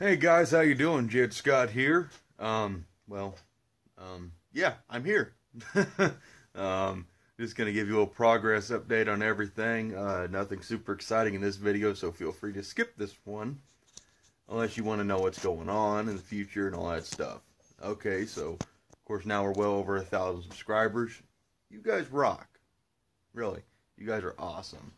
Hey guys, how you doing? Jed Scott here. Yeah, I'm here. Just gonna give you a progress update on everything. Nothing super exciting in this video, so feel free to skip this one unless you want to know what's going on in the future and all that stuff. Okay, so of course now we're well over 1,000 subscribers. You guys rock. Really, you guys are awesome.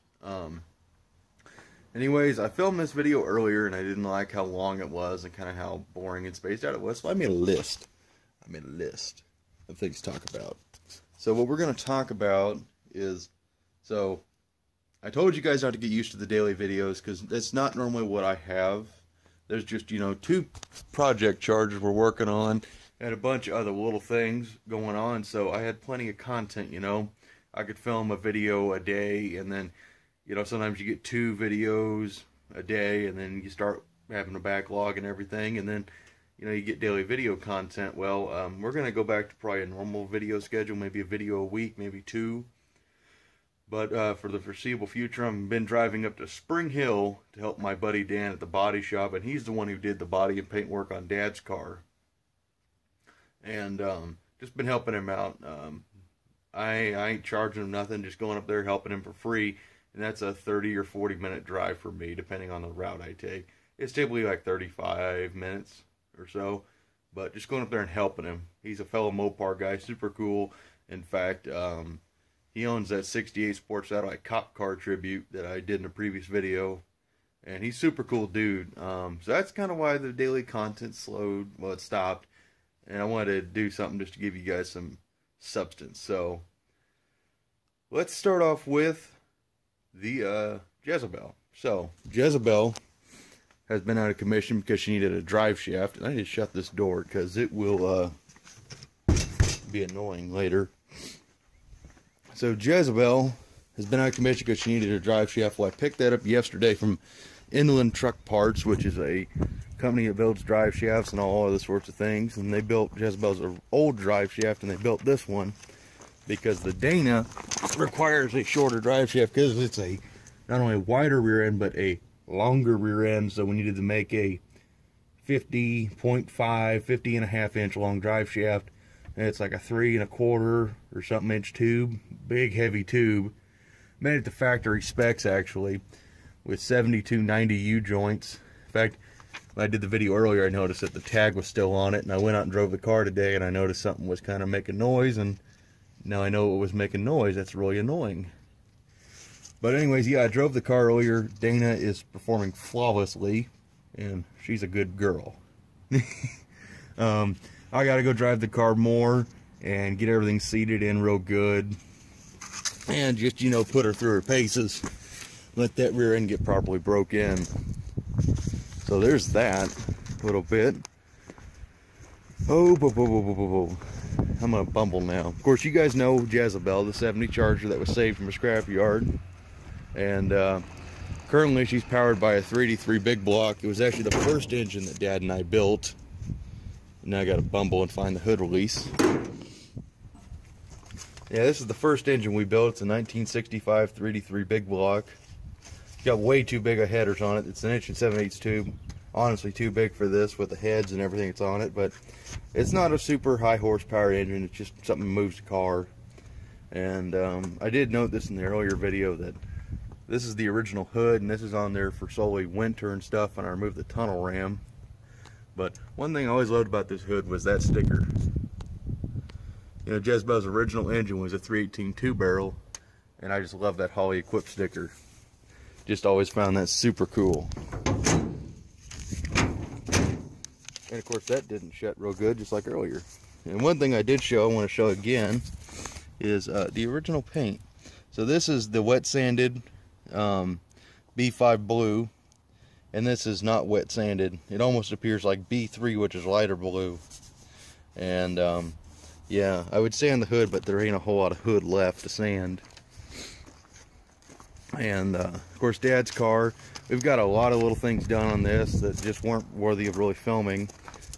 Anyways, I filmed this video earlier and I didn't like how long it was and kind of how boring and spaced out it was, so I made a list. Of things to talk about. So what we're going to talk about is, so I told you guys not to get used to the daily videos because that's not normally what I have. There's just, 2 project charges we're working on and a bunch of other little things going on, so I had plenty of content, I could film a video a day, and then sometimes you get 2 videos a day, and then you start having a backlog and everything, and then, you get daily video content. Well, we're going to go back to probably a normal video schedule, maybe a video a week, maybe 2. But for the foreseeable future, I've been driving up to Spring Hill to help my buddy Dan at the body shop, and he's the one who did the body and paint work on Dad's car. And just been helping him out. I ain't charging him nothing, just going up there helping him for free. And that's a 30 or 40 minute drive for me, depending on the route I take. It's typically like 35 minutes or so, but just going up there and helping him. He's a fellow Mopar guy, super cool. In fact, he owns that 68 Sports Satellite cop car tribute that I did in a previous video, and he's super cool dude. So that's kind of why the daily content slowed, well, it stopped, and I wanted to do something just to give you guys some substance. So let's start off with the Jezebel. So Jezebel has been out of commission because she needed a drive shaft, and I need to shut this door because it will be annoying later. So Jezebel has been out of commission because she needed a drive shaft. Well, I picked that up yesterday from Inland Truck Parts, which is a company that builds drive shafts and all other sorts of things, and they built Jezebel's old drive shaft, and they built this one because the Dana requires a shorter drive shaft because it's a not only a wider rear end but a longer rear end. So we needed to make a 50 and a half inch long drive shaft, and it's like a 3 1/4 or something inch tube, big heavy tube, made it to factory specs actually, with 7290 U joints. In fact, when I did the video earlier, I noticed that the tag was still on it, and I went out and drove the car today and I noticed something was kind of making noise, and now I know it was making noise. That's really annoying. But anyways, yeah, I drove the car earlier. Dana is performing flawlessly, and she's a good girl. I gotta go drive the car more and get everything seated in real good, and just put her through her paces. Let that rear end get properly broke in. So there's that little bit. I'm gonna bumble now. Of course, you guys know Jezebel, the 70 Charger that was saved from a scrapyard, and currently she's powered by a 383 big block. It was actually the first engine that Dad and I built. Now I gotta bumble and find the hood release. Yeah, this is the first engine we built. It's a 1965 383 big block. It's got way too big of headers on it. It's an 1 7/8 tube. Honestly, too big for this with the heads and everything that's on it, but it's not a super high horsepower engine. It's just something that moves the car. And I did note this in the earlier video that this is the original hood, and this is on there for solely winter and stuff, and I removed the tunnel ram. But one thing I always loved about this hood was that sticker. Jezebel's original engine was a 318 2-barrel, and I just love that Holly Equipped sticker. Just always found that super cool. And of course that didn't shut real good, just like earlier. And one thing I did show, I want to show again, is the original paint. So this is the wet sanded B5 blue, and this is not wet sanded. It almost appears like B3, which is lighter blue. And yeah, I would sand the hood, but there ain't a whole lot of hood left to sand. And of course Dad's car, we've got a lot of little things done on this that just weren't worthy of really filming.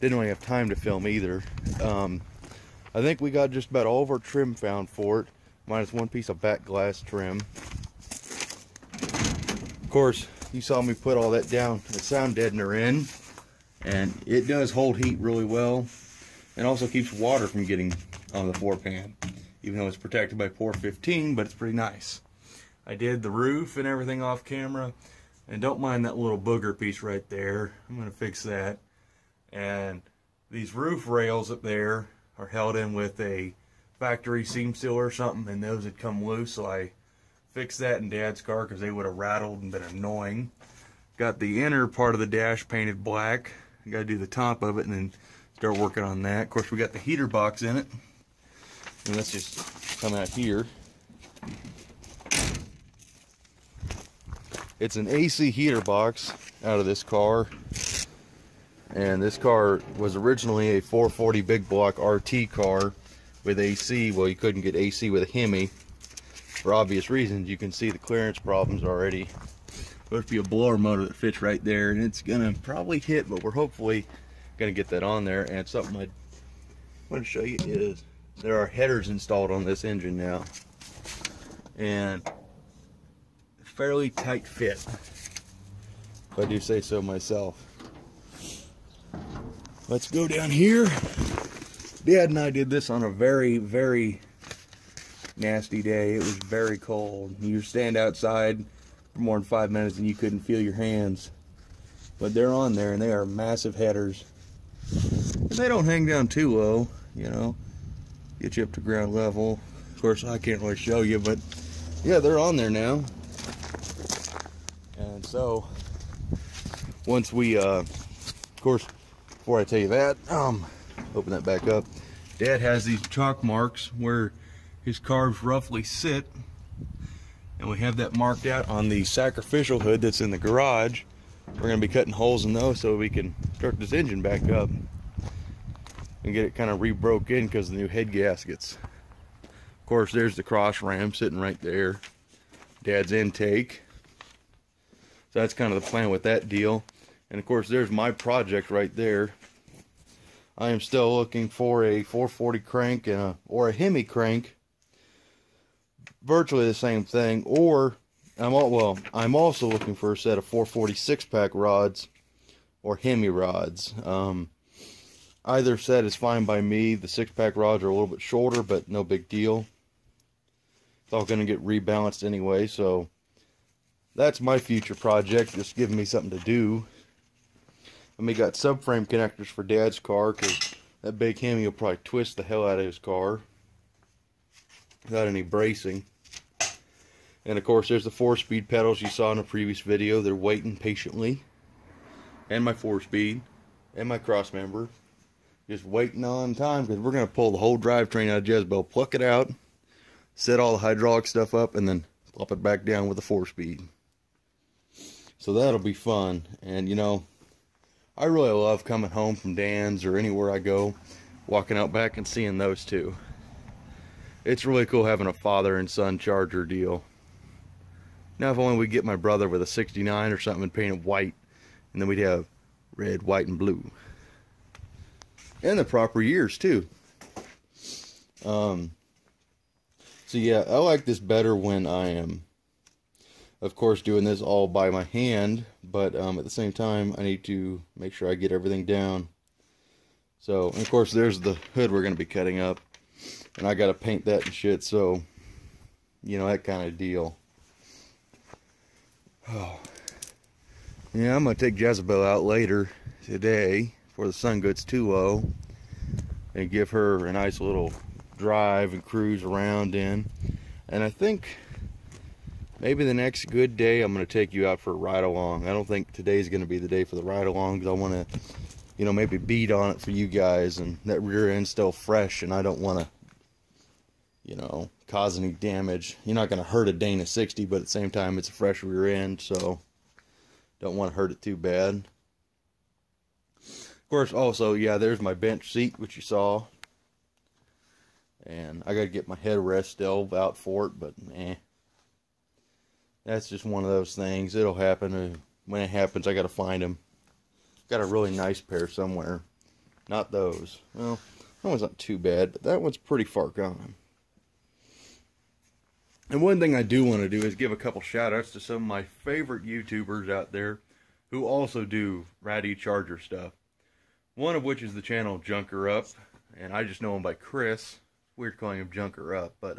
Didn't really have time to film either. I think we got just about all of our trim found for it, minus one piece of back glass trim. Of course, you saw me put all that down, the sound deadener in, And it does hold heat really well, and also keeps water from getting on the floor pan, even though it's protected by POR-15, but it's pretty nice. I did the roof and everything off camera, and don't mind that little booger piece right there. I'm going to fix that. And these roof rails up there are held in with a factory seam sealer or something, and those had come loose, so I fixed that in Dad's car because they would have rattled and been annoying. Got the inner part of the dash painted black. I got to do the top of it and then start working on that. Of course, we got the heater box in it. And let's just come out here. It's an AC heater box out of this car. And this car was originally a 440 big block RT car with AC. Well, you couldn't get AC with a Hemi for obvious reasons. You can see the clearance problems already. Supposed to be a blower motor that fits right there, and it's gonna probably hit, but we're hopefully gonna get that on there. And something I want to show you is there are headers installed on this engine now, and fairly tight fit, if I do say so myself. Let's go down here. Dad and I did this on a very, very nasty day. It was very cold. You stand outside for more than 5 minutes and you couldn't feel your hands. But they're on there, and they are massive headers. And they don't hang down too low, you know. Get you up to ground level. Of course, I can't really show you, but yeah, they're on there now. And so, once we, of course, before I tell you that, open that back up. Dad has these chalk marks where his carbs roughly sit, and we have that marked out on the sacrificial hood that's in the garage. We're going to be cutting holes in those so we can start this engine back up and get it kind of re-broke in because of the new head gaskets. Of course, there's the cross ram sitting right there. Dad's intake. So that's kind of the plan with that deal. And of course, there's my project right there. I am still looking for a 440 crank and or a Hemi crank. Virtually the same thing. Or I'm also looking for a set of 440 6-pack rods or Hemi rods. Either set is fine by me. The 6-pack rods are a little bit shorter, but no big deal. It's all going to get rebalanced anyway, so that's my future project, just giving me something to do. And we got subframe connectors for Dad's car, because that big Hemi will probably twist the hell out of his car without any bracing. And of course, there's the 4-speed pedals you saw in a previous video. They're waiting patiently. And my 4-speed. And my cross member. Just waiting on time, because we're going to pull the whole drivetrain out of Jezebel, pluck it out, set all the hydraulic stuff up, and then plop it back down with a 4-speed. So that'll be fun. And you know, I really love coming home from Dan's or anywhere I go, walking out back and seeing those two. It's really cool having a father and son Charger deal. Now if only we get my brother with a 69 or something and paint it white, and then we'd have red, white, and blue. And the proper years too. So yeah, I like this better when I am, of course, doing this all by my hand, but at the same time, I need to make sure I get everything down. So, and of course, there's the hood we're going to be cutting up, and I got to paint that and shit, so, you know, that kind of deal. Oh. Yeah, I'm going to take Jezebel out later today before the sun gets too low and give her a nice little drive and cruise around in. And I think maybe the next good day I'm going to take you out for a ride along. I don't think today's going to be the day for the ride along, because I want to, you know, maybe beat on it for you guys, and that rear end's still fresh, and I don't want to, you know, cause any damage. You're not going to hurt a Dana 60, but at the same time it's a fresh rear end, so don't want to hurt it too bad. Of course, also, yeah, there's my bench seat, which you saw. And I got to get my headrest still out for it, but that's just one of those things. It'll happen. When it happens, I got to find them. Got a really nice pair somewhere. Not those. Well, that one's not too bad, but that one's pretty far gone. And one thing I do want to do is give a couple shout outs to some of my favorite YouTubers out there who also do ratty Charger stuff. One of which is the channel Junker Up, and I just know him by Chris. Weird calling him Junker Up, but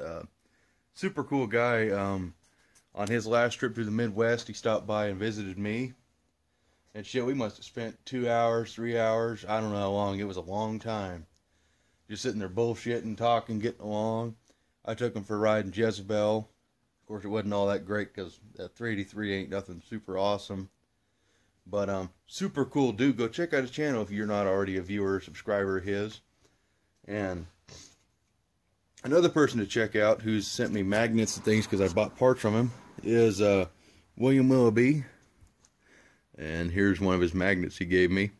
super cool guy. On his last trip through the Midwest, he stopped by and visited me. And shit, we must have spent 2 hours, 3 hours, I don't know how long. It was a long time. Just sitting there bullshitting, talking, getting along. I took him for a ride in Jezebel. Of course, it wasn't all that great because that 383 ain't nothing super awesome. But super cool dude. Go check out his channel if you're not already a viewer or subscriber of his. And another person to check out who's sent me magnets and things because I bought parts from him is William Willoughby. And here's one of his magnets he gave me.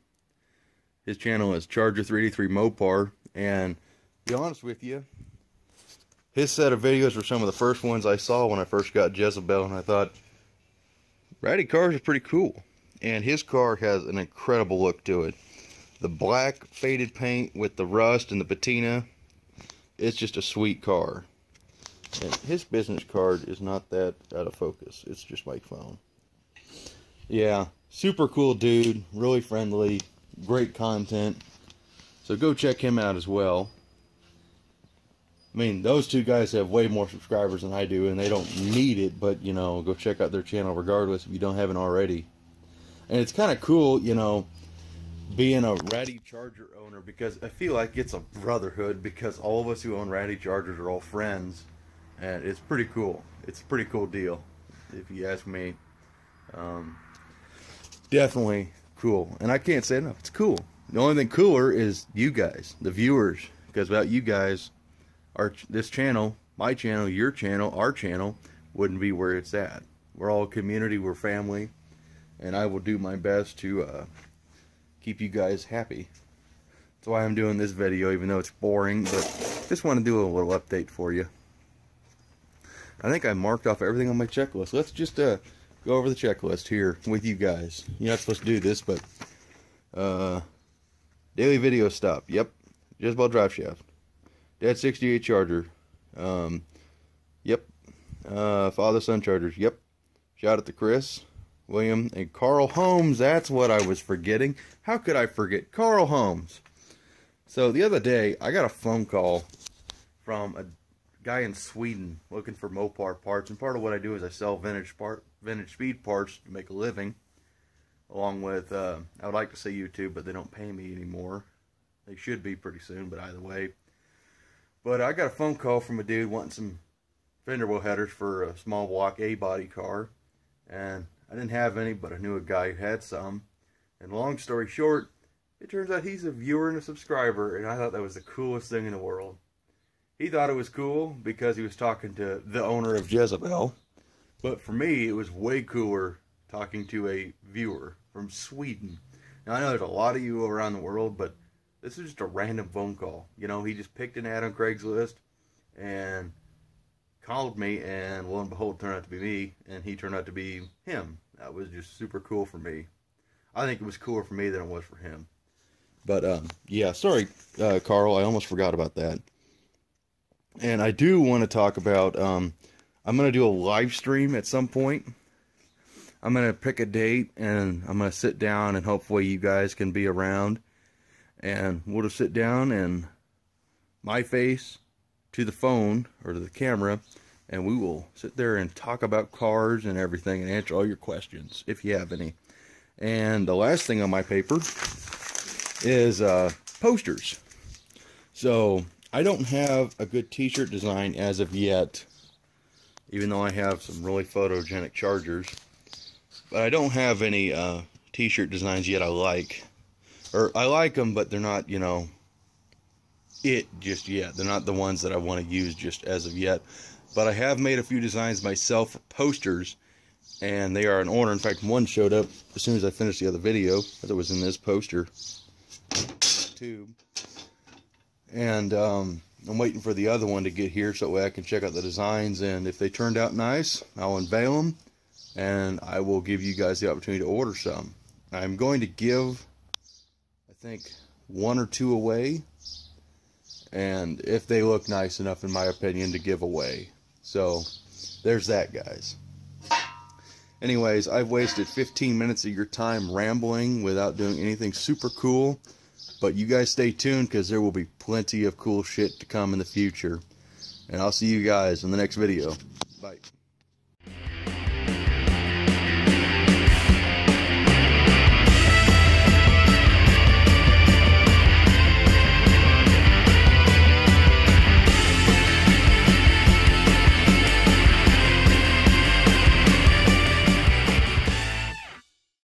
His channel is Charger 383 Mopar. And to be honest with you, his set of videos were some of the first ones I saw when I first got Jezebel. And I thought, ratty cars are pretty cool. And his car has an incredible look to it. The black faded paint with the rust and the patina. It's just a sweet car. And his business card is not that out of focus. It's just my phone. Yeah, super cool dude. Really friendly. Great content. So go check him out as well. I mean, those two guys have way more subscribers than I do, and they don't need it, but, you know, go check out their channel regardless if you don't haven't already. And it's kind of cool, you know, being a Ratty Charger owner, because I feel like it's a brotherhood, because all of us who own Ratty Chargers are all friends, and it's pretty cool. It's a pretty cool deal, if you ask me. Definitely cool, and I can't say enough. It's cool. The only thing cooler is you guys, the viewers, because without you guys, this channel, my channel, your channel, our channel, wouldn't be where it's at. We're all a community, we're family, and I will do my best to keep you guys happy. That's why I'm doing this video, even though it's boring, but just want to do a little update for you. I think I marked off everything on my checklist. Let's just go over the checklist here with you guys. You're not supposed to do this, but daily video stop. Yep. Jezebel drive shaft. Dad 68 charger. Yep. Father son chargers. Yep. Shout out to Chris, William, and Carl Holmes. That's what I was forgetting. How could I forget Carl Holmes? So the other day, I got a phone call from a guy in Sweden looking for Mopar parts, and part of what I do is I sell vintage speed parts to make a living, along with I would like to say YouTube, but they don't pay me anymore. They should be pretty soon, but either way. But I got a phone call from a dude wanting some fender wheel headers for a small block A-body car, and I didn't have any, but I knew a guy who had some. And long story short, it turns out he's a viewer and a subscriber, and I thought that was the coolest thing in the world. He thought it was cool because he was talking to the owner of Jezebel. But for me, it was way cooler talking to a viewer from Sweden. Now, I know there's a lot of you around the world, but this is just a random phone call. You know, he just picked an ad on Craigslist and called me, and lo and behold, it turned out to be me, and he turned out to be him. That was just super cool for me. I think it was cooler for me than it was for him. But, yeah, sorry, Carl, I almost forgot about that. And I do want to talk about, I'm going to do a live stream at some point. I'm going to pick a date, and I'm going to sit down, and hopefully you guys can be around. And we'll just sit down, and my face to the phone, or to the camera, and we will sit there and talk about cars and everything, and answer all your questions, if you have any. And the last thing on my paper is posters. So I don't have a good t-shirt design as of yet, even though I have some really photogenic chargers. But I don't have any t-shirt designs yet I like. Or I like them, but they're not, you know, it just yet. They're not the ones that I want to use just as of yet. But I have made a few designs myself for posters, and they are in order. In fact, one showed up as soon as I finished the other video, as it was in this poster tube. And I'm waiting for the other one to get here so that way I can check out the designs, and if they turned out nice, I'll unveil them, and I will give you guys the opportunity to order some. I'm going to give, I think, 1 or 2 away, and if they look nice enough, in my opinion, to give away. So there's that, guys. Anyways, I've wasted 15 minutes of your time rambling without doing anything super cool. But you guys stay tuned, because there will be plenty of cool shit to come in the future. And I'll see you guys in the next video. Bye.